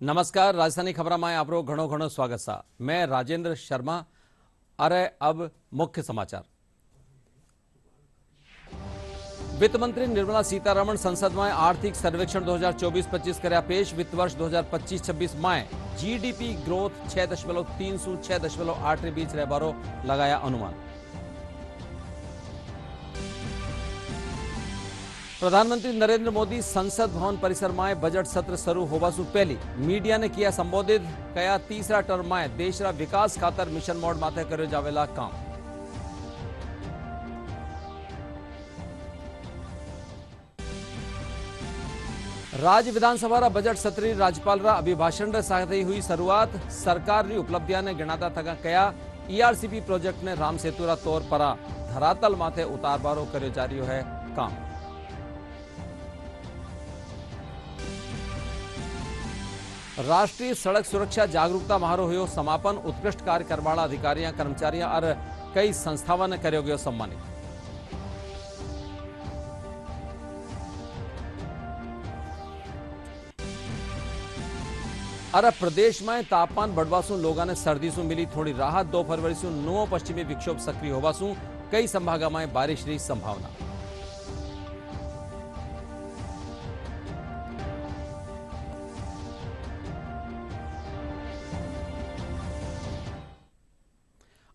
नमस्कार, राजधानी खबर में आपरो घणो घणो स्वागत सा। मैं राजेंद्र शर्मा। अरे अब मुख्य समाचार। वित्त मंत्री निर्मला सीतारमण संसद में आर्थिक सर्वेक्षण 2024-25 कर्या पेश। वित्त वर्ष 2025-26 में जीडीपी ग्रोथ 6.3 से 6.8 के बीच रहबारो लगाया अनुमान। प्रधानमंत्री नरेंद्र मोदी संसद भवन परिसर में बजट सत्र शुरू होवा से पहले मीडिया ने किया संबोधित। कया तीसरा टर्म में देशरा विकास खातर मिशन मोड माथे कर्यो जावेला काम। राज्य विधानसभा बजट सत्र राज्यपाल अभिभाषण साथ हुई शुरुआत। सरकार की उपलब्धियां ने गिनाता थका कया ईआरसीपी प्रोजेक्ट ने राम सेतुरा तौर पर धरातल माथे उतारबारो कर्यो जा रह्यो है काम। राष्ट्रीय सड़क सुरक्षा जागरूकता महारो हुयो समापन। उत्कृष्ट कार्य करवाला अधिकारियों कर्मचारियों और कई संस्थाओं ने कर्यो गयो सम्मानित। अरे प्रदेश में तापमान बढ़वा सु लोगों ने सर्दी सु मिली थोड़ी राहत। 2 फरवरी से नवो पश्चिमी विक्षोभ सक्रिय होवा सु कई संभागों में बारिश की संभावना।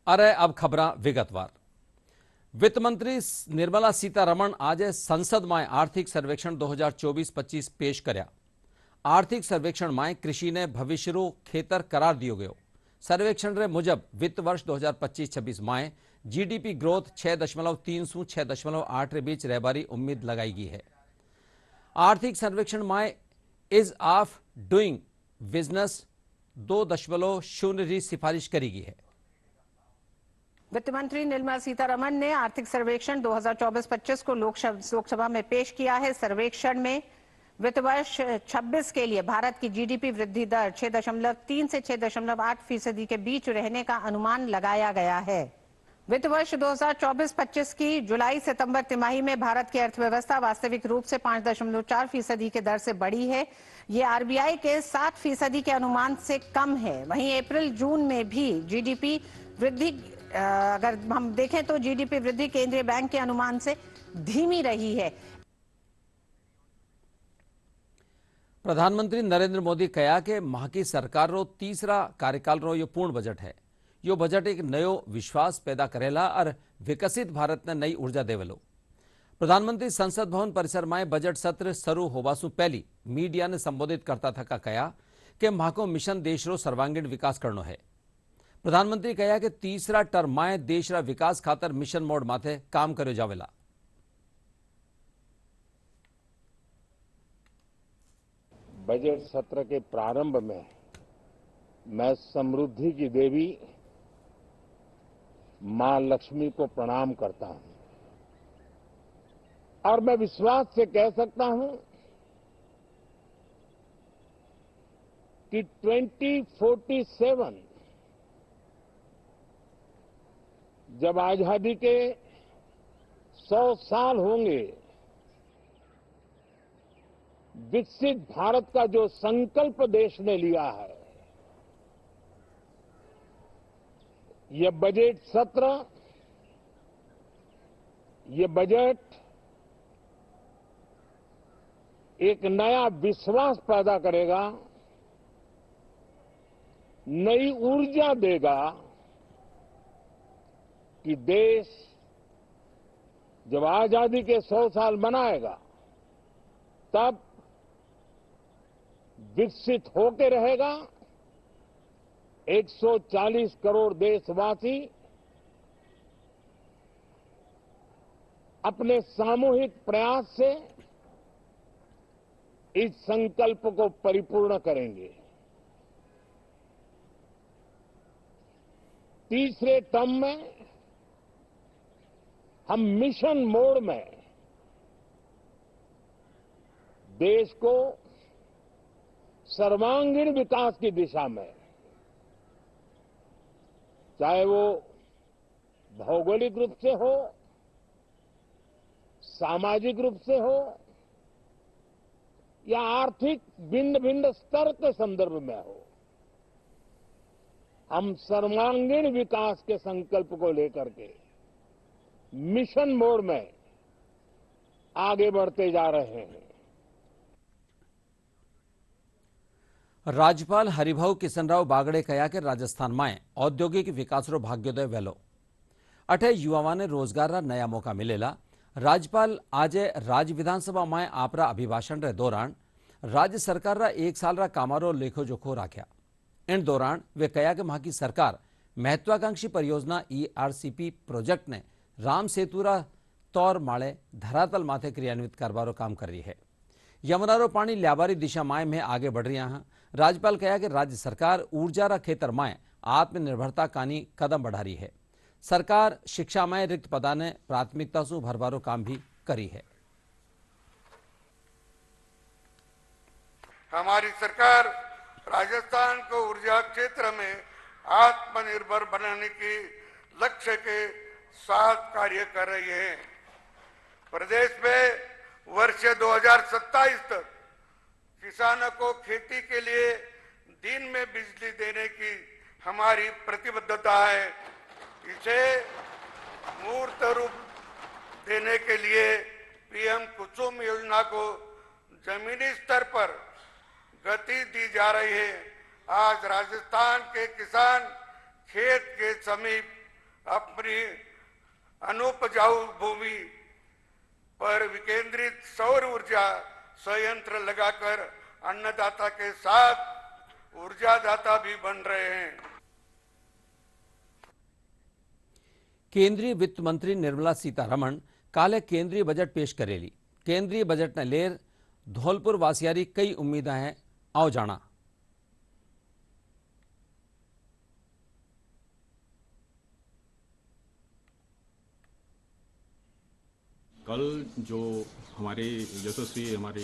अरे अब खबर विगतवार। वित्त मंत्री निर्मला सीतारमण आज संसद में आर्थिक सर्वेक्षण 2024-25 पेश कर्या। आर्थिक सर्वेक्षण में कृषि ने भविष्य रो खेतर करार दियो गयो। सर्वेक्षण रे मुजब वित्त वर्ष 2025-26 में जीडीपी ग्रोथ 6.3 से 6.8 के बीच रहबारी उम्मीद लगाई गई है। आर्थिक सर्वेक्षण में इज ऑफ डूइंग बिजनेस 2.0 की सिफारिश करी गई है। वित्त मंत्री निर्मला सीतारमण ने आर्थिक सर्वेक्षण 2024-25 को लोकसभा में पेश किया है। सर्वेक्षण में वित्त वर्ष 26 के लिए भारत की जीडीपी वृद्धि दर 6.3 से 6.8% के बीच रहने का अनुमान लगाया गया है। वित्त वर्ष 2024-25 की जुलाई सितंबर तिमाही में भारत की अर्थव्यवस्था वास्तविक रूप से 5.4% के दर से बढ़ी है। ये आरबीआई के 7% के अनुमान से कम है। वहीं अप्रैल जून में भी जीडीपी वृद्धि अगर हम देखें तो जीडीपी वृद्धि केंद्रीय बैंक के अनुमान से धीमी रही है। प्रधानमंत्री नरेंद्र मोदी कहा कि माह की सरकार रो तीसरा कार्यकाल रो यो पूर्ण बजट है। यो बजट एक नयो विश्वास पैदा करेला और विकसित भारत ने नई ऊर्जा देवेलो। प्रधानमंत्री संसद भवन परिसर में बजट सत्र शुरू होवा से पहले मीडिया ने संबोधित करता था कहा कि माह को मिशन देश रो सर्वांगीण विकास करनो है। प्रधानमंत्री कहा कि तीसरा टर्म में देश रा विकास खातर मिशन मोड माथे काम कर्यो जावेला। बजट सत्र के प्रारंभ में मैं समृद्धि की देवी मां लक्ष्मी को प्रणाम करता हूं और मैं विश्वास से कह सकता हूं कि 2047 जब आजादी के 100 साल होंगे, विकसित भारत का जो संकल्प देश ने लिया है, ये बजट सत्र, ये बजट एक नया विश्वास पैदा करेगा, नई ऊर्जा देगा कि देश जब आजादी के 100 साल मनाएगा तब विकसित होकर रहेगा। 140 करोड़ देशवासी अपने सामूहिक प्रयास से इस संकल्प को परिपूर्ण करेंगे। तीसरे टर्म में हम मिशन मोड में देश को सर्वांगीण विकास की दिशा में, चाहे वो भौगोलिक रूप से हो, सामाजिक रूप से हो या आर्थिक भिन्न भिन्न स्तर के संदर्भ में हो, हम सर्वांगीण विकास के संकल्प को लेकर के मिशन मोड में आगे बढ़ते जा रहे हैं। રાજ્યપાલ હરિભાઉ કિશનરાવ બાગડે કહ્યા કે રાજસ્થાનમાં ઔદ્યોગિક વિકાસરો ભાગ્યોદય વહેલો અઠે યુવાઓને રોજગારના નયા મોકા મિલેલા। રાજ્યપાલ આજે રાજ્ય વિધાનસભામાં આપરા અભિભાષણ રે દौरान राज्य सरकार रा 1 साल रा कामारो लेखो जोखो राख्या। इन दौरान वे कहा कि वहां की सरकार महत्वाकांक्षी परियोजना ERCP प्रोजेक्ट ने राम सेतुरा तौर माळे धरातल माथे क्रियान्वित करवारो काम कर रही है। यमुनारो पानी ल्याबारी दिशा माए में आगे बढ़ रही हैं। राज्यपाल कहा कि राज्य सरकार ऊर्जा रा खेतर माए आत्मनिर्भरता कानी कदम बढ़ा रही है। सरकार शिक्षा में रिक्त पदा ने प्राथमिकता से भरवारो काम भी करी है। हमारी सरकार राजस्थान को ऊर्जा क्षेत्र में आत्मनिर्भर बनाने के लक्ष्य के साथ कार्य कर रही है। प्रदेश में वर्ष 2027 तक किसानों को खेती के लिए दिन में बिजली देने की हमारी प्रतिबद्धता है। इसे मूर्त रूप देने के लिए पीएम कुसुम योजना को जमीनी स्तर पर गति दी जा रही है। आज राजस्थान के किसान खेत के समीप अपनी अनुपजाऊ भूमि पर विकेंद्रित सौर ऊर्जा संयंत्र लगाकर अन्नदाता के साथ ऊर्जादाता भी बन रहे हैं। केंद्रीय वित्त मंत्री निर्मला सीतारमण काले केंद्रीय बजट पेश करेली। केंद्रीय बजट ने लेर धौलपुर वासियारी कई उम्मीदा हैं। आओ जाना। कल जो हमारे यशस्वी हमारे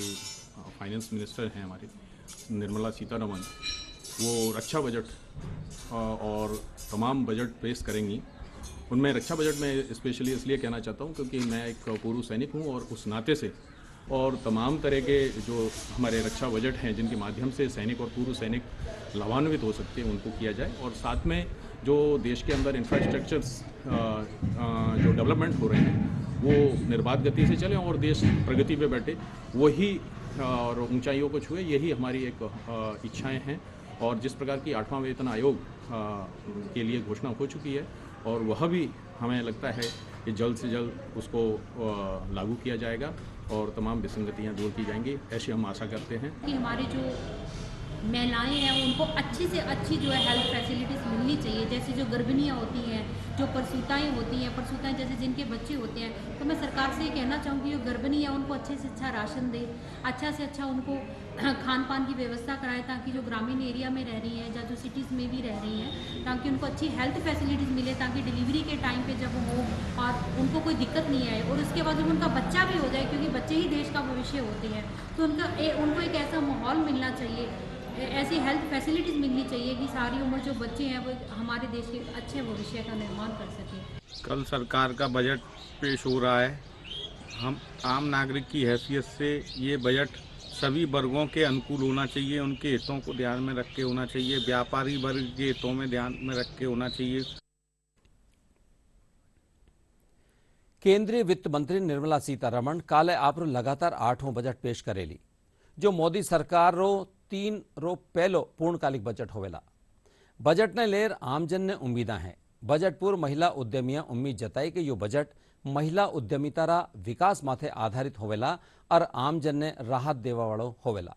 फाइनेंस मिनिस्टर हैं हमारी निर्मला सीतारमण, वो रक्षा बजट और तमाम बजट पेश करेंगी। उनमें रक्षा बजट में स्पेशली इसलिए कहना चाहता हूँ क्योंकि मैं एक पूर्व सैनिक हूँ और उस नाते से और तमाम तरह के जो हमारे रक्षा बजट हैं जिनके माध्यम से सैनिक और पूर्व सैनिक लाभान्वित हो सकते हैं उनको किया जाए, और साथ में जो देश के अंदर इंफ्रास्ट्रक्चर्स जो डेवलपमेंट हो रहे हैं वो निर्बाध गति से चलें और देश प्रगति पे बैठे, वही और ऊंचाइयों को छुए, यही हमारी एक इच्छाएं हैं। और जिस प्रकार की 8वां वेतन आयोग के लिए घोषणा हो चुकी है और वह भी हमें लगता है कि जल्द से जल्द उसको लागू किया जाएगा और तमाम विसंगतियां दूर की जाएंगी, ऐसी हम आशा करते हैं। कि हमारी जो महिलाएं हैं उनको अच्छी से अच्छी जो है हेल्थ फैसिलिटीज़ मिलनी चाहिए। जैसे जो गर्भिणियाँ होती हैं, जो प्रसूताएं होती हैं, प्रसूताएं जैसे जिनके बच्चे होते हैं, तो मैं सरकार से ये कहना चाहूँगी जो गर्भिणी है उनको अच्छे से अच्छा राशन दे, अच्छा से अच्छा उनको खान पान की व्यवस्था कराए, ताकि जो ग्रामीण एरिया में रह रही हैं या जो सिटीज़ में भी रह रही हैं, ताकि उनको अच्छी हेल्थ फैसिलिटीज़ मिले, ताकि डिलीवरी के टाइम पे जब हो और उनको कोई दिक्कत नहीं आए, और उसके बाद जब उनका बच्चा भी हो जाए, क्योंकि बच्चे ही देश का भविष्य होते हैं, तो उनको एक ऐसा माहौल मिलना चाहिए, ऐसी हेल्थ फैसिलिटीज़ मिलनी चाहिए कि सारी उम्र जो बच्चे हैं वो हमारे देश के अच्छे भविष्य का निर्माण कर सकें। कल सरकार का बजट पेश हो रहा है। हम आम नागरिक की हैसियत से ये बजट सभी वर्गों के अनुकूल होना चाहिए, उनके हितों को ध्यान में रख के होना चाहिए, व्यापारी वर्ग के हितों में ध्यान में रख के होना चाहिए। केंद्रीय वित्त मंत्री निर्मला सीतारमण काले आपरो लगातार 8वां बजट पेश करेली, जो मोदी सरकार रो 3 रो पहलो पूर्णकालिक बजट होवेला। बजट ने लेर आमजन ने उम्मीदा हैं। बजट पूर्व महिला उद्यमियां उम्मीद जताई कि यो बजट महिला उद्यमिता रा विकास माथे आधारित होवेला और आमजन ने राहत देवा वालो होवेला।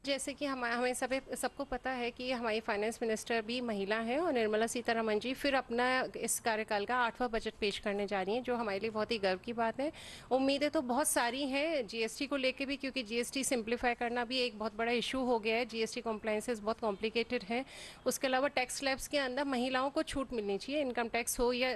जैसे कि हमें सबको पता है कि हमारी फाइनेंस मिनिस्टर भी महिला है और निर्मला सीतारमण जी फिर अपना इस कार्यकाल का 8वां बजट पेश करने जा रही हैं, जो हमारे लिए बहुत ही गर्व की बात है। उम्मीदें तो बहुत सारी हैं जीएसटी को लेके भी, क्योंकि जीएसटी सिंप्लीफाई करना भी एक बहुत बड़ा इशू हो गया है। जीएसटी कॉम्प्लाइंसेस बहुत कॉम्प्लिकेटेड है। उसके अलावा टैक्स स्लैब्स के अंदर महिलाओं को छूट मिलनी चाहिए, इनकम टैक्स हो या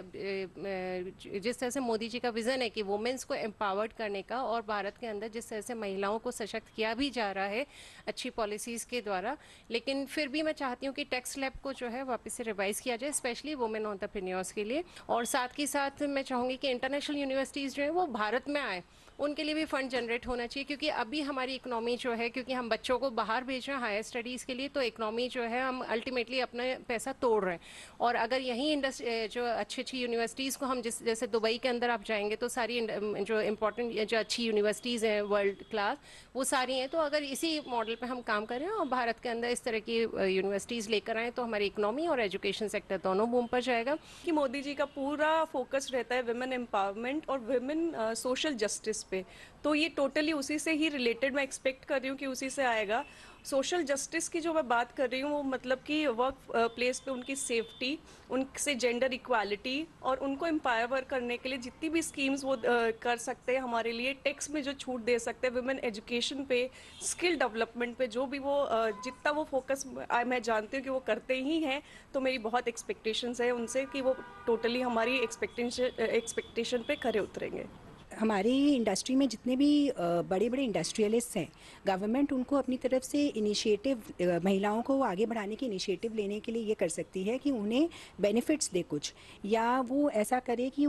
जिस तरह से मोदी जी का विजन है कि वुमेन्स को एम्पावर्ड करने का, और भारत के अंदर जिस तरह से महिलाओं को सशक्त किया भी जा रहा है अच्छी पॉलिसीज़ के द्वारा, लेकिन फिर भी मैं चाहती हूँ कि टैक्स स्लैब को जो है वापस से रिवाइज किया जाए, स्पेशली वुमेन एंटरप्रेन्योर्स के लिए। और साथ ही साथ मैं चाहूँगी कि इंटरनेशनल यूनिवर्सिटीज़ जो है वो भारत में आए, उनके लिए भी फंड जनरेट होना चाहिए, क्योंकि अभी हमारी इकोनॉमी जो है, क्योंकि हम बच्चों को बाहर भेज रहे हैं हायर स्टडीज़ के लिए, तो इकोनॉमी जो है हम अल्टीमेटली अपना पैसा तोड़ रहे हैं। और अगर यहीं जो अच्छी अच्छी यूनिवर्सिटीज़ को हम जैसे दुबई के अंदर आप जाएंगे तो सारी जो इम्पोर्टेंट जो अच्छी यूनिवर्सिटीज़ हैं वर्ल्ड क्लास, वो सारी हैं। तो अगर इसी मॉडल पे हम काम करें और भारत के अंदर इस तरह की यूनिवर्सिटीज़ लेकर आएँ तो हमारी इकोनॉमी और एजुकेशन सेक्टर दोनों बूम पर जाएगा। कि मोदी जी का पूरा फोकस रहता है विमेन एम्पावरमेंट और विमेन सोशल जस्टिस पे, तो ये टोटली उसी से ही रिलेटेड मैं एक्सपेक्ट कर रही हूँ कि उसी से आएगा। सोशल जस्टिस की जो मैं बात कर रही हूँ वो मतलब कि वर्क प्लेस पे उनकी सेफ्टी, उनसे जेंडर इक्वालिटी और उनको एम्पावर करने के लिए जितनी भी स्कीम्स वो कर सकते हैं हमारे लिए, टैक्स में जो छूट दे सकते हैं, विमेन एजुकेशन पे, स्किल डेवलपमेंट पे, जो भी वो जितना वो फोकस मैं जानती हूँ कि वो करते ही हैं, तो मेरी बहुत एक्सपेक्टेशंस है उनसे कि वो टोटली हमारी एक्सपेक्टेशन पे खरे उतरेंगे। हमारी इंडस्ट्री में जितने भी बड़े बड़े इंडस्ट्रियलिस्ट हैं, गवर्नमेंट उनको अपनी तरफ से इनिशिएटिव, महिलाओं को आगे बढ़ाने की इनिशिएटिव लेने के लिए ये कर सकती है कि उन्हें बेनिफिट्स दे कुछ, या वो ऐसा करे कि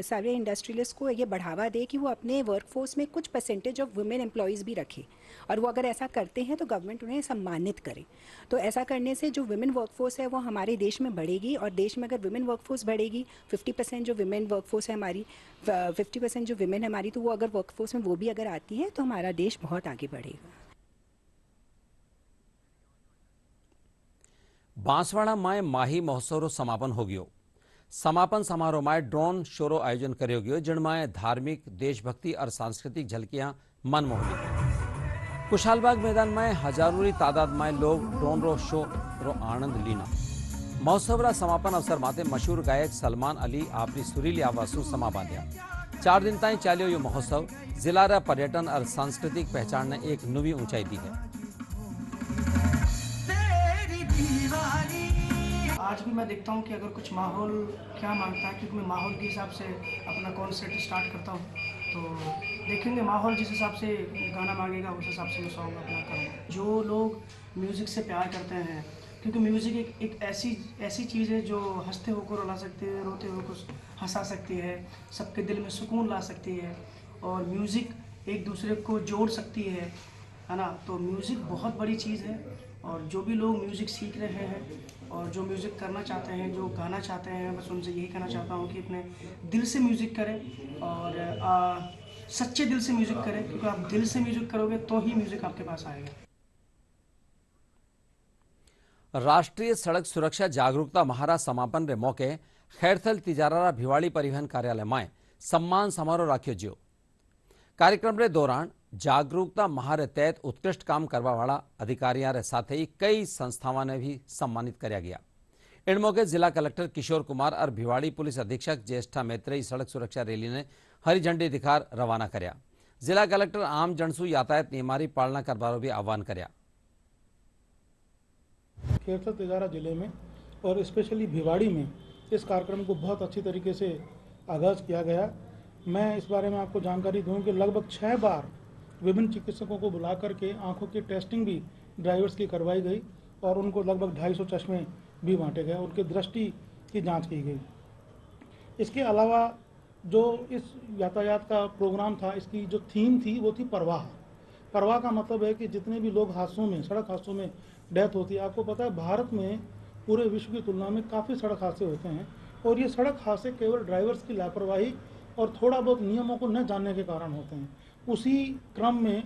सारे इंडस्ट्रियलिस्ट को ये बढ़ावा दे कि वो अपने वर्कफोर्स में कुछ परसेंटेज ऑफ वुमेन एम्प्लॉयज़ भी रखे, और वो अगर ऐसा करते हैं तो गवर्नमेंट उन्हें सम्मानित करे। तो ऐसा करने से जो वुमेन वर्कफोर्स है वो हमारे देश में बढ़ेगी, और देश में अगर वुमेन वर्कफोर्स बढ़ेगी, 50% जो वुमेन वर्कफोर्स है हमारी, 50% जो विमेन हमारी, तो वो अगर वर्कफोर्स में वो भी अगर आती है तो हमारा देश बहुत आगे बढ़ेगा। बांसवाड़ा में माही महोत्सव समापन हो गयो। समापन समारोह में ड्रोन शो रो आयोजन कर्यो गयो, जिनमें धार्मिक, देशभक्ति और सांस्कृतिक झलकियां मन मोहली। कुशालबाग मैदान में हजारों की तादाद में लोग ड्रोन रो शो रो आनंद लीना। महोत्सव रा समापन अवसर माते मशहूर गायक सलमान अली आपरी सुरीली आवाज़ समा बांध्या। 4 दिन ताईं चाल्यो यो महोत्सव जिला रा पर्यटन और सांस्कृतिक पहचान ने एक नवी ऊंचाई दी है। आज भी मैं देखता हूँ कि अगर कुछ माहौल क्या मांगता है, क्योंकि मैं माहौल के हिसाब से अपना कॉन्सर्ट स्टार्ट करता हूँ, तो देखेंगे माहौल जिस हिसाब से गाना मांगेगा उस हिसाब से मैं सॉन्ग अपना करूँगा। जो लोग म्यूज़िक से प्यार करते हैं, क्योंकि म्यूज़िक एक ऐसी चीज़ है जो हंसते होकर रुला सकती है, रोते होकर हंसा सकती है, सबके दिल में सुकून ला सकती है, और म्यूज़िक एक दूसरे को जोड़ सकती है ना। तो म्यूज़िक बहुत बड़ी चीज़ है, और जो भी लोग म्यूज़िक सीख रहे हैं और जो म्यूज़िक करना चाहते हैं, जो गाना चाहते हैं, बस उनसे यही कहना चाहता हूँ कि अपने दिल से म्यूज़िक करें और सच्चे दिल से म्यूज़िक करें, क्योंकि आप दिल से म्यूज़िक करोगे तो ही म्यूज़िक आपके पास आएगा। राष्ट्रीय सड़क सुरक्षा जागरूकता महारा समापन रे मौके खैरथल तिजारा भिवाड़ी परिवहन कार्यालय में सम्मान समारोह राख्यो जो। कार्यक्रम रे दौरान जागरूकता महारे तहत उत्कृष्ट काम करवा वाला अधिकारियों रे साथ ही कई संस्थाओं ने भी सम्मानित करया गया। इन मौके जिला कलेक्टर किशोर कुमार और भिवाड़ी पुलिस अधीक्षक ज्येष्ठा मैत्रेयी सड़क सुरक्षा रैली ने हरी झंडी दिखार रवाना कर्या। जिला कलेक्टर आम जनसू यातायात नियमारी पालना करवारो भी आह्वान कर्या। खैरथल तिजारा जिले में और स्पेशली भिवाड़ी में इस कार्यक्रम को बहुत अच्छी तरीके से आगाज़ किया गया। मैं इस बारे में आपको जानकारी दूं कि लगभग 6 बार विभिन्न चिकित्सकों को बुला करके आंखों की टेस्टिंग भी ड्राइवर्स की करवाई गई, और उनको लगभग 250 चश्मे भी बांटे गए, उनकी दृष्टि की जांच की गई। इसके अलावा जो इस यातायात का प्रोग्राम था, इसकी जो थीम थी वो थी परवाह। परवाह का मतलब है कि जितने भी लोग हादसों में, सड़क हादसों में डेथ होती है, आपको पता है भारत में पूरे विश्व की तुलना में काफ़ी सड़क हादसे होते हैं, और ये सड़क हादसे केवल ड्राइवर्स की लापरवाही और थोड़ा बहुत नियमों को न जानने के कारण होते हैं। उसी क्रम में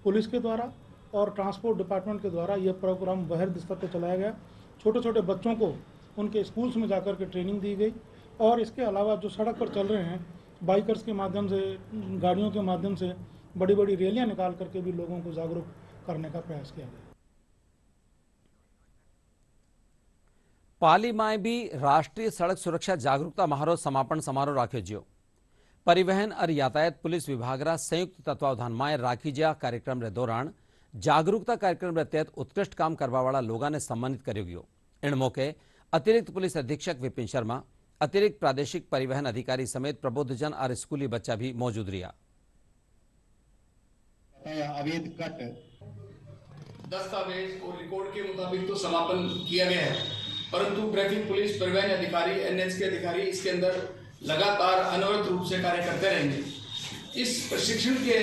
पुलिस के द्वारा और ट्रांसपोर्ट डिपार्टमेंट के द्वारा यह प्रोग्राम बृहद स्तर पर चलाया गया। छोटे छोटे बच्चों को उनके स्कूल्स में जाकर के ट्रेनिंग दी गई, और इसके अलावा जो सड़क पर चल रहे हैं बाइकर्स के माध्यम से, गाड़ियों के माध्यम से बड़ी बड़ी रैलियां निकाल करके भी लोगों को जागरूक करने का प्रयास किया गया। पाली में भी राष्ट्रीय सड़क सुरक्षा जागरूकता महारो समापन समारोह राख्यो जो। परिवहन और यातायात पुलिस विभाग रा संयुक्त तत्वावधान में राखी जा कार्यक्रम रे दौरान जागरूकता कार्यक्रम रे तहत उत्कृष्ट काम करवा वाला लोगों ने सम्मानित कर्यो गयो। इन मौके अतिरिक्त पुलिस अधीक्षक विपिन शर्मा, अतिरिक्त प्रादेशिक परिवहन अधिकारी समेत प्रबुद्धजन और स्कूली बच्चा भी मौजूद रहा। अवैध कट दस्तावेज और रिकॉर्ड के मुताबिक तो समापन किया गया है, परंतु ट्रैफिक पुलिस, परिवहन अधिकारी, एनएच के अधिकारी इसके अंदर लगातार अनवरत रूप से कार्य करते रहेंगे। इस प्रशिक्षण के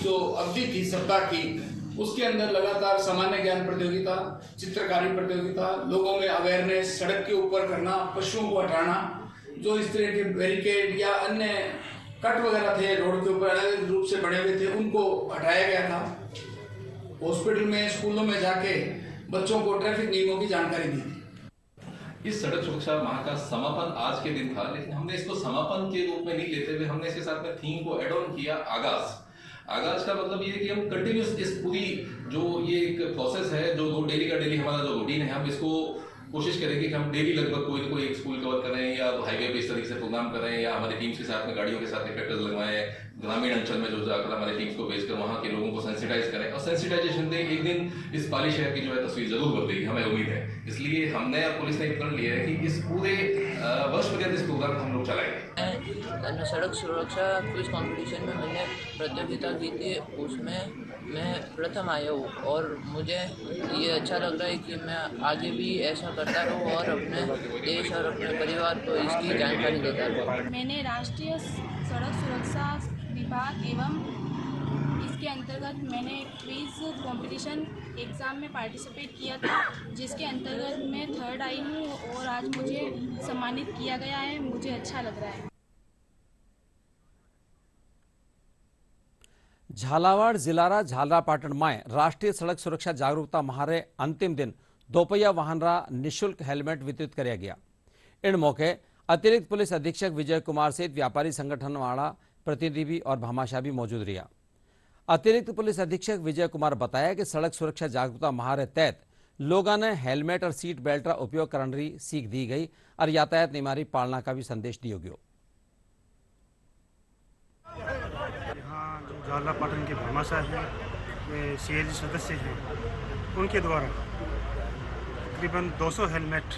जो अवधि थी सप्ताह की, उसके अंदर लगातार सामान्य ज्ञान प्रतियोगिता, चित्रकारी प्रतियोगिता, लोगों में अवेयरनेस, सड़क के ऊपर करना, पशुओं को हटाना, जो इस तरह के बैरिकेड या अन्य कट वगैरह थे रोड के ऊपर अलग रूप से बने हुए थे, उनको हटाया गया था। हॉस्पिटल में, स्कूलों में जाके बच्चों को ट्रैफिक नियमों की जानकारी दी थी। इस सड़क सुरक्षा माह का समापन आज के दिन था, लेकिन हमने इसको समापन के रूप में नहीं लेते हुए हमने इसके साथ में थीम को एड ऑन किया आगाज का मतलब ये है कि हम कंटिन्यूस इस पूरी जो ये एक प्रोसेस है, जो डेली का डेली हमारा जो रूटीन है, हम इसको कोशिश करेंगे कि हम डेली लगभग कोई ना कोई एक स्कूल कवर करें या हाईवे पे इस तरीके से प्रोग्राम करें या हमारी टीम्स के साथ में गाड़ियों के साथ ट्रैक्टर्स लगवाएं, ग्रामीण अंचल में जो जाकर हमारे टीम्स को भेजकर वहाँ के लोगों को सेंसिटाइज करें और सेंसिटाइजेशन से एक दिन इस पाली शहर की जो है तस्वीर जरूर बदलेगी, हमें उम्मीद है। इसलिए हमने और पुलिस ने प्रण लिया है कि इस पूरे वर्ष पर्यंत इस प्रोग्राम को हम लोग चलाएंगे। सड़क सुरक्षा क्विज कंपटीशन में मैंने प्रतियोगिता की थी, उसमें मैं प्रथम आया हूँ और मुझे ये अच्छा लग रहा है कि मैं आगे भी ऐसा करता रहूँ और अपने देश और अपने परिवार को इसकी जानकारी देता रहूँ। मैंने राष्ट्रीय सड़क सुरक्षा विभाग एवं इसके अंतर्गत मैंने क्विज कंपटीशन एग्ज़ाम में पार्टिसिपेट किया था, जिसके अंतर्गत मैं 3rd आई हूँ और आज मुझे सम्मानित किया गया है। मुझे अच्छा लग रहा है। झालावाड़ जिलारा झालरापाटन में राष्ट्रीय सड़क सुरक्षा जागरूकता महारे अंतिम दिन दोपहिया वाहनरा निःशुल्क हेलमेट वितरित किया गया। इन मौके अतिरिक्त पुलिस अधीक्षक विजय कुमार सहित व्यापारी संगठन वाला प्रतिनिधि और भामाशाह भी मौजूद रहा। अतिरिक्त पुलिस अधीक्षक विजय कुमार बताया कि सड़क सुरक्षा जागरूकता महारे तहत लोगों ने हेलमेट और सीट बेल्ट का उपयोग करने की सीख दी गई और यातायात नियमारी पालना का भी संदेश दिया गया। यहाँ जो झालरापाटन के भामाशाह हैं, वे CAG सदस्य हैं, उनके द्वारा तकरीबन 200 हेलमेट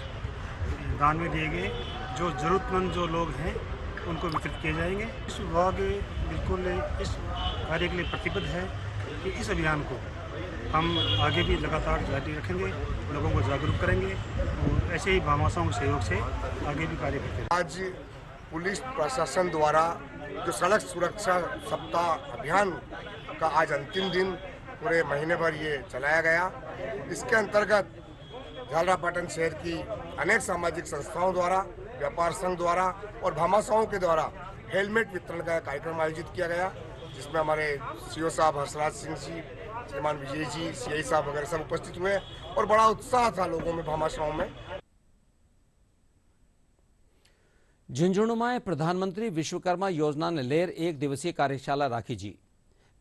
दान में दिए गए, जो ज़रूरतमंद जो लोग हैं उनको वितरित किए जाएंगे। इस विभाग बिल्कुल इस कार्य के लिए प्रतिबद्ध है कि इस अभियान को हम आगे भी लगातार जारी रखेंगे, लोगों को जागरूक करेंगे और ऐसे ही भामाशाहों के सहयोग से आगे भी कार्य करते हैं। आज पुलिस प्रशासन द्वारा जो सड़क सुरक्षा सप्ताह अभियान का आज अंतिम दिन, पूरे महीने भर ये चलाया गया। इसके अंतर्गत झालरापाटन शहर की अनेक सामाजिक संस्थाओं द्वारा, व्यापार संघ द्वारा और भामाशाहों के द्वारा हेलमेट वितरण का कार्यक्रम आयोजित किया गया, जिसमें हमारे CO साहब हर्षराज सिंह जी, श्रीमान विजय जी, CI साहब वगैरह सब उपस्थित हुए और बड़ा उत्साह था लोगों में, भामाशाहों में। झुंझुनू में प्रधानमंत्री विश्वकर्मा योजना ने लेर 1 दिवसीय कार्यशाला राखी जी।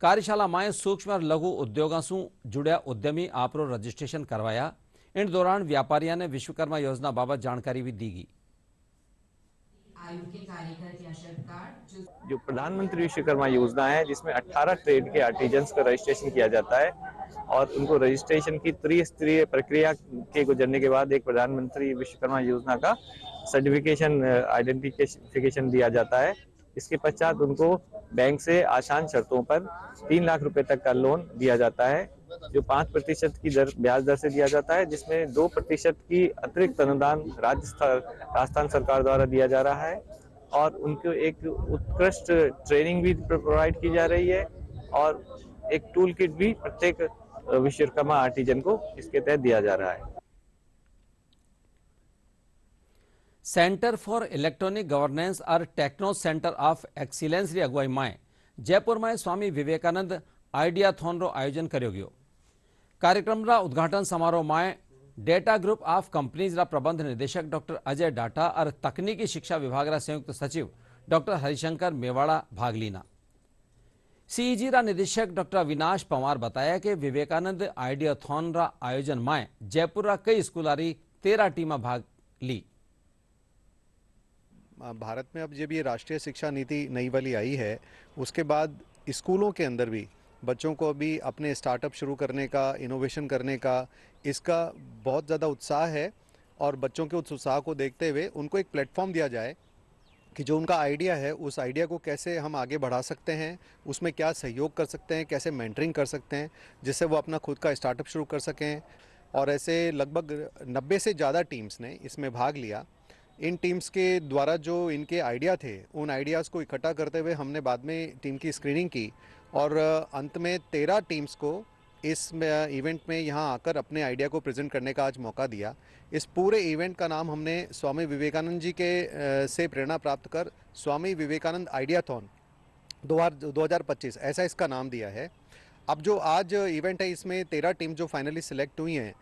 कार्यशाला में सूक्ष्म और लघु उद्योगों से जुड़े उद्यमी आपरो रजिस्ट्रेशन करवाया। इन दौरान व्यापारियों ने विश्वकर्मा योजना बाबत जानकारी भी दी गई। जो प्रधानमंत्री विश्वकर्मा योजना है, जिसमें 18 ट्रेड के आर्टिजन्स का रजिस्ट्रेशन किया जाता है और उनको रजिस्ट्रेशन की त्रिस्तरीय प्रक्रिया के गुजरने के बाद एक प्रधानमंत्री विश्वकर्मा योजना का सर्टिफिकेशन आइडेंटिफिकेशन दिया जाता है। इसके पश्चात उनको बैंक से आसान शर्तों पर 3 लाख रुपए तक का लोन दिया जाता है, जो 5% की ब्याज दर से दिया जाता है, जिसमें 2% की अतिरिक्त अनुदान राजस्थान सरकार द्वारा दिया जा रहा है और उनको एक उत्कृष्ट ट्रेनिंग भी प्रोवाइड की जा रही है और एक टूल किट भी प्रत्येक विश्वकर्मा आर्टिजन को इसके तहत दिया जा रहा है। सेंटर फॉर इलेक्ट्रॉनिक गवर्नेंस और टेक्नो सेंटर ऑफ एक्सीलेंस की अगुवाई में जयपुर में स्वामी विवेकानंद आइडियाथॉन रो आयोजन करो गयो। कार्यक्रम रा उद्घाटन समारोह में डेटा ग्रुप ऑफ कंपनीज रा प्रबंध निदेशक डॉक्टर अजय डाटा और तकनीकी शिक्षा विभाग रा संयुक्त सचिव डॉक्टर हरिशंकर मेवाड़ा भाग लीना। CEG रा निदेशक डॉक्टर अविनाश पवार बताया कि विवेकानंद आइडियाथॉन रा आयोजन में जयपुर रा कई स्कूलारी 13 टीम भाग ली। भारत में अब जब ये राष्ट्रीय शिक्षा नीति नई वाली आई है, उसके बाद स्कूलों के अंदर भी बच्चों को अभी अपने स्टार्टअप शुरू करने का, इनोवेशन करने का, इसका बहुत ज़्यादा उत्साह है और बच्चों के उस उत्साह को देखते हुए उनको एक प्लेटफॉर्म दिया जाए कि जो उनका आइडिया है, उस आइडिया को कैसे हम आगे बढ़ा सकते हैं, उसमें क्या सहयोग कर सकते हैं, कैसे मेंटरिंग कर सकते हैं, जिससे वो अपना खुद का स्टार्टअप शुरू कर सकें। और ऐसे लगभग 90 से ज़्यादा टीम्स ने इसमें भाग लिया, इन टीम्स के द्वारा जो इनके आइडिया थे, उन आइडियाज़ को इकट्ठा करते हुए हमने बाद में टीम की स्क्रीनिंग की और अंत में 13 टीम्स को इस इवेंट में यहाँ आकर अपने आइडिया को प्रेजेंट करने का आज मौका दिया। इस पूरे इवेंट का नाम हमने स्वामी विवेकानंद जी के से प्रेरणा प्राप्त कर स्वामी विवेकानंद आइडियाथॉन 2025 ऐसा इसका नाम दिया है। अब जो आज इवेंट है, इसमें 13 टीम जो फाइनली सिलेक्ट हुई हैं,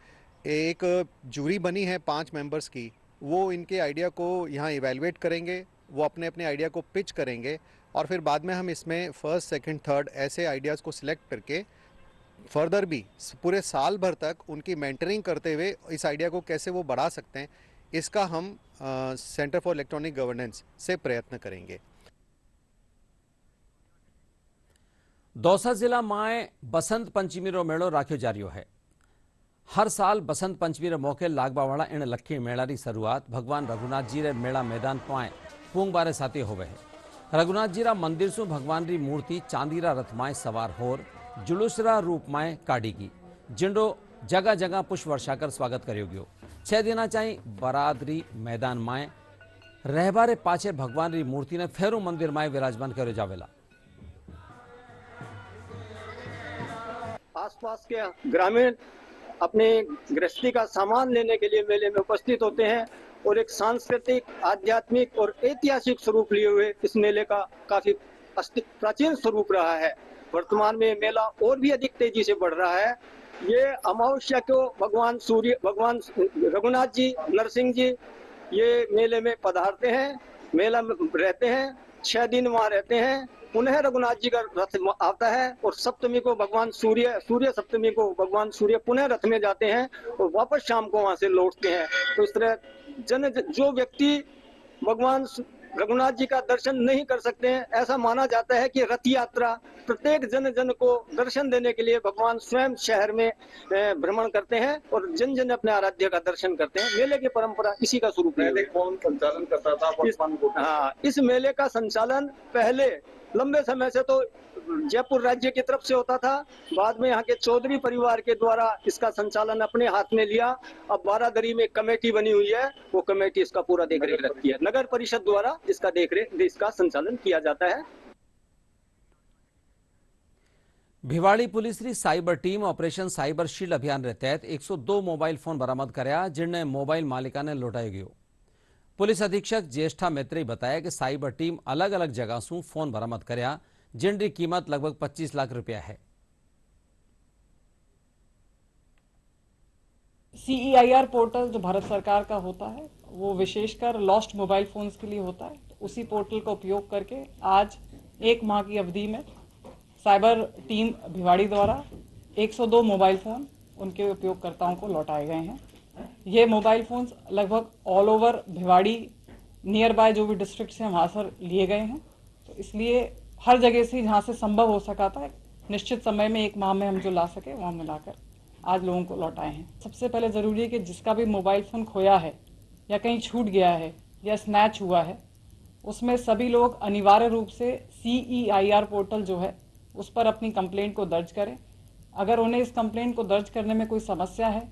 एक जूरी बनी है 5 मेंबर्स की, वो इनके आइडिया को यहाँ इवेलुएट करेंगे, वो अपने अपने आइडिया को पिच करेंगे और फिर बाद में हम इसमें फर्स्ट, सेकंड, थर्ड ऐसे आइडियाज़ को सिलेक्ट करके फर्दर भी पूरे साल भर तक उनकी मेंटरिंग करते हुए इस आइडिया को कैसे वो बढ़ा सकते हैं, इसका हम सेंटर फॉर इलेक्ट्रॉनिक गवर्नेंस से प्रयत्न करेंगे। दौसा जिला में बसंत पंचमी रो मेड़ो राख्यो जा रह्यो है। हर साल बसंत पंचमी रे मौके लागबावाड़ा इन लखी मेला की शुरुआत भगवान रघुनाथ जी रे मेला मैदान पाए पूंग बारे साथे होवे है। रघुनाथ जी रा मंदिर सु भगवान री मूर्ति चांदीरा रथ माए सवार होर जुलूसरा रूप माए काढ़ी की, जिंडो जगह जगह पुष्प वर्षा कर स्वागत करो गयो। 6 दिना चाई बरादरी मैदान माए रहबारे पाछे भगवान री मूर्ति ने फेरू मंदिर माए विराजमान करो जावेला। आसपास के ग्रामीण अपने गृहस्थी का सामान लेने के लिए मेले में उपस्थित होते हैं और एक सांस्कृतिक, आध्यात्मिक और ऐतिहासिक स्वरूप लिए हुए इस मेले का काफी प्राचीन स्वरूप रहा है। वर्तमान में मेला और भी अधिक तेजी से बढ़ रहा है। ये अमावस्या को भगवान रघुनाथ जी, नरसिंह जी ये मेले में पधारते हैं, मेला में रहते हैं, 6 दिन वहाँ रहते हैं। पुनः रघुनाथ जी का रथ आता है और सप्तमी को भगवान सूर्य सप्तमी को भगवान सूर्य पुनः रथ में जाते हैं और वापस शाम को वहां से लौटते हैं। तो इस तरह जो व्यक्ति भगवान रघुनाथ जी का दर्शन नहीं कर सकते हैं, ऐसा माना जाता है कि रथ यात्रा प्रत्येक जन को दर्शन देने के लिए भगवान स्वयं शहर में भ्रमण करते हैं और जन अपने आराध्य का दर्शन करते हैं। मेले की परंपरा इसी का स्वरूप है। कौन संचालन करता था? इस मेले का संचालन पहले लंबे समय से तो जयपुर राज्य की तरफ से होता था, बाद में यहाँ के चौधरी परिवार के द्वारा इसका संचालन अपने हाथ में लिया। अब बारादरी में कमेटी बनी हुई है, वो कमेटी इसका पूरा देखरेख रखती है। नगर परिषद द्वारा इसका संचालन किया जाता है। भिवाड़ी पुलिस री cyber team operation cyber shield अभियान रे तहत 102 मोबाइल फोन बरामद करया, जिनने मोबाइल मालिका ने लौटाई गयो। पुलिस अधीक्षक ज्येष्ठा मैत्री बताया कि साइबर टीम अलग अलग जगह से फोन बरामद करया, जिनकी कीमत लगभग 25 लाख रुपया है। CEIR पोर्टल जो भारत सरकार का होता है, वो विशेषकर लॉस्ट मोबाइल फोन्स के लिए होता है। तो उसी पोर्टल का उपयोग करके आज 1 माह की अवधि में साइबर टीम भिवाड़ी द्वारा 102 मोबाइल फोन उनके उपयोगकर्ताओं को लौटाए गए हैं। ये मोबाइल फोन्स लगभग all over Bhiwadi near by जो भी डिस्ट्रिक्ट्स हैं वहाँ से लिए गए हैं। तो इसलिए हर जगह से जहाँ से संभव हो सका था निश्चित समय में 1 माह में हम जो ला सके वहाँ मिलाकर आज लोगों को लौटाए हैं। सबसे पहले ज़रूरी है कि जिसका भी मोबाइल फ़ोन खोया है या कहीं छूट गया है या स्नैच हुआ है, उसमें सभी लोग अनिवार्य रूप से CEIR पोर्टल जो है उस पर अपनी कंप्लेंट को दर्ज करें। अगर उन्हें इस कंप्लेंट को दर्ज करने में कोई समस्या है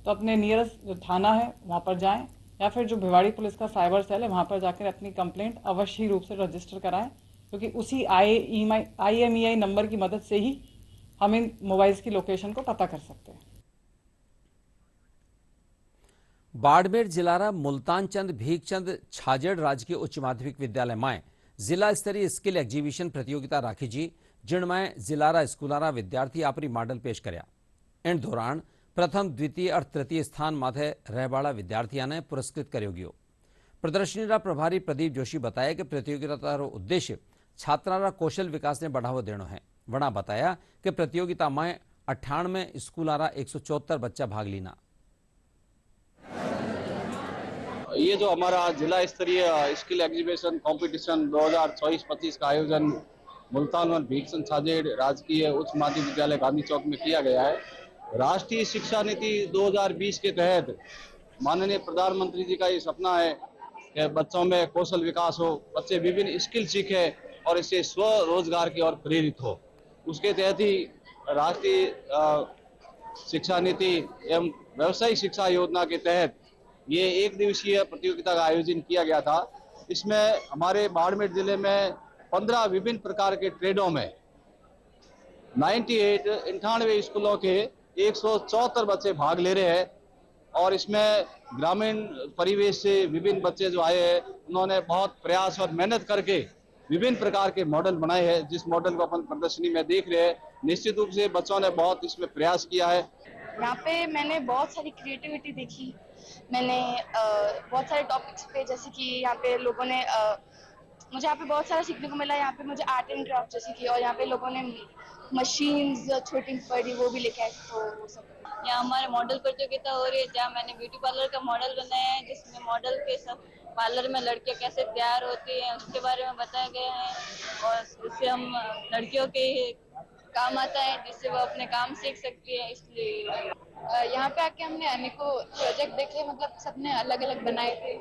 तो अपने नियरेस्ट जो थाना है वहाँ पर जाएं या फिर जो भिवाड़ी पुलिस का साइबर सेल है वहाँ पर जाकर अपनी कंप्लेंट अवश्य ही रूप से रजिस्टर कराएं, क्योंकि उसी IMEI नंबर की मदद से ही हम इन मोबाइल्स की लोकेशन को पता कर सकते हैं। बाड़मेर जिला मुल्तान चंद भीखचंद छाजेड़ राजकीय उच्च माध्यमिक विद्यालय में जिला स्तरीय स्किल एग्जीबिशन प्रतियोगिता राखी जी, जिनमें जिलारा स्कूलारा विद्यार्थी आपरी मॉडल पेश करया। इन दौरान प्रथम, द्वितीय और तृतीय स्थान माथे रहबाड़ा विद्यार्थियों ने पुरस्कृत कर्यो गयो। प्रदर्शनी प्रभारी प्रदीप जोशी बताया कि प्रतियोगिता उद्देश्य छात्रा कौशल विकास ने बढ़ावा देना है। वणा बताया कि प्रतियोगिता में 98 स्कूलारा 174 बच्चा भाग लेना। ये जो हमारा जिला स्तरीय स्किल एग्जीबिशन कंपटीशन 2024-25 का आयोजन मुल्तान और भीखचंद छाजेड़ राजकीय उच्च माध्यमिक विद्यालय गांधी चौक में किया गया है। राष्ट्रीय शिक्षा नीति 2020 के तहत माननीय प्रधानमंत्री जी का ये सपना है कि बच्चों में कौशल विकास हो, बच्चे विभिन्न स्किल सीखे और इससे स्वरोजगार की ओर प्रेरित हो। उसके तहत ही राष्ट्रीय शिक्षा नीति एवं व्यावसायिक शिक्षा योजना के तहत ये एक दिवसीय प्रतियोगिता का आयोजन किया गया था। इसमें हमारे बाड़मेर जिले में 15 विभिन्न प्रकार के ट्रेडों में 98 स्कूलों के 174 बच्चे भाग ले रहे हैं और इसमें ग्रामीण परिवेश से विभिन्न बच्चे जो आए हैं उन्होंने बहुत प्रयास और मेहनत करके विभिन्न प्रकार के मॉडल बनाए हैं, जिस मॉडल को अपन प्रदर्शनी में देख रहे हैं। निश्चित रूप से बच्चों ने बहुत इसमें प्रयास किया है। यहाँ पे मैंने बहुत सारी क्रिएटिविटी देखी। मैंने बहुत सारे टॉपिक्स पे, जैसे कि यहाँ पे लोगों ने मुझे यहाँ पे बहुत सारा सीखने को मिला। यहाँ पे मुझे आर्ट एंड क्राफ्ट जैसे की, और यहाँ पे लोगों ने मशीन्स छोटी बड़ी वो भी लेके आए, तो वो सब। यहाँ हमारे मॉडल प्रतियोगिता हो रही है, जहाँ मैंने ब्यूटी पार्लर का मॉडल बनाया है, जिसमें मॉडल के सब पार्लर में लड़कियाँ कैसे तैयार होती हैं उसके बारे में बताया गया है, और इससे हम लड़कियों के काम आता है, जिससे वो अपने काम सीख सकती है। इसलिए यहाँ पे आके हमने अनेकों प्रोजेक्ट देखे, मतलब सबने अलग अलग बनाए थे।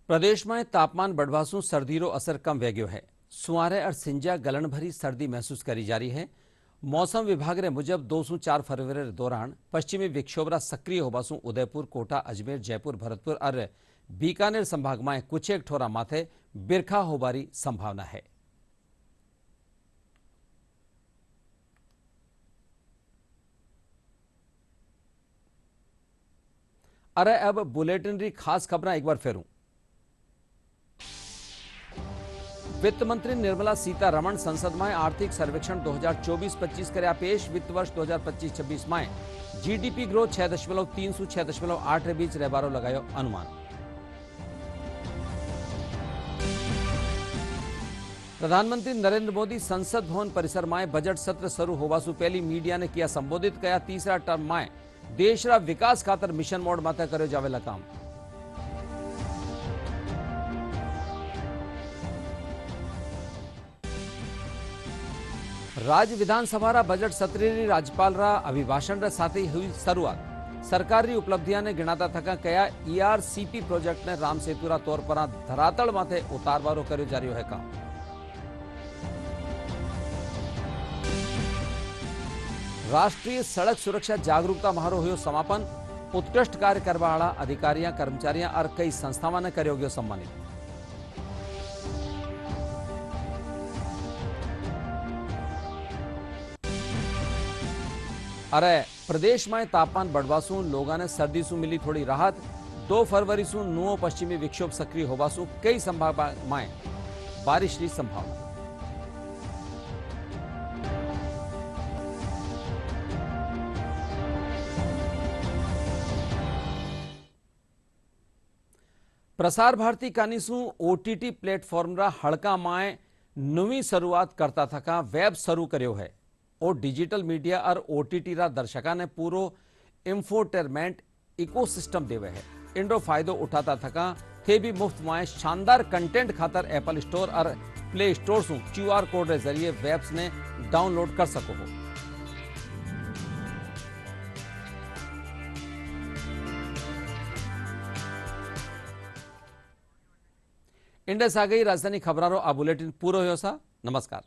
प्रदेश में तापमान बढ़वासू सर्दीरो असर कम वे गयो है। सुआरे और सिंजा गलन भरी सर्दी महसूस करी जा रही है। मौसम विभाग रे मुजब 2 से 4 फरवरी रे दौरान पश्चिमी विक्षोभरा सक्रिय होबासू उदयपुर, कोटा, अजमेर, जयपुर, भरतपुर और बीकानेर संभाग में कुछ एक ठोरा माथे बिरखा होबारी संभावना है। अरे अब बुलेटिन री खास खबर एक बार फेरूं। वित्त मंत्री निर्मला सीतारमण संसद में आर्थिक सर्वेक्षण 2024-25 करया पेश। वित्त वर्ष 2025-26 में जीडीपी ग्रोथ 6.3 से 6.8 रे बीच रहबारो लगायो अनुमान। प्रधानमंत्री नरेंद्र मोदी संसद भवन परिसर में बजट सत्र शुरू होवा से पहली मीडिया ने किया संबोधित। कया तीसरा टर्म में देश रा विकास खातर मिशन मोड माथे कर्यो जावेला काम। राज्य विधानसभा रा बजट सत्र री राज्यपाल रा अभिभाषण रा साथ ही हुई शुरुआत। सरकार री उपलब्धियां ने गिनाता थका कया ईआरसीपी प्रोजेक्ट ने राम सेतु रा तौर पर धरातल माथे उतारवारो कर्यो जा रह्यो है काम। राष्ट्रीय सड़क सुरक्षा जागरूकता महारो हुयो समापन। उत्कृष्ट कार्य करवा वाला अधिकारियां, कर्मचारियां और कई संस्थावां ने कर्यो गयो सम्मानित। अरे प्रदेश में तापमान बढ़वासू लोगों ने सर्दी से मिली थोड़ी राहत। 2 फरवरी से नुओ पश्चिमी विक्षोभ सक्रिय होवासू कई संभाग में बारिश की संभावना। प्रसार भारती कानीसू ओटीटी प्लेटफॉर्म रा हड़का में नवी शुरुआत करता थका वेब शुरू कर्यो है और डिजिटल मीडिया और ओटीटी रा दर्शका ने पूरो इंफोटेनमेंट इकोसिस्टम देवे है। इंडो फायदो उठाता थका थे भी मुफ्त में शानदार कंटेंट खातर एप्पल स्टोर और प्ले स्टोर से क्यूआर कोड के जरिए वेब्स ने डाउनलोड कर सको हो। इंडेस आ गई राजधानी खबरारो आ बुलेटिन पूरो हो सा। नमस्कार।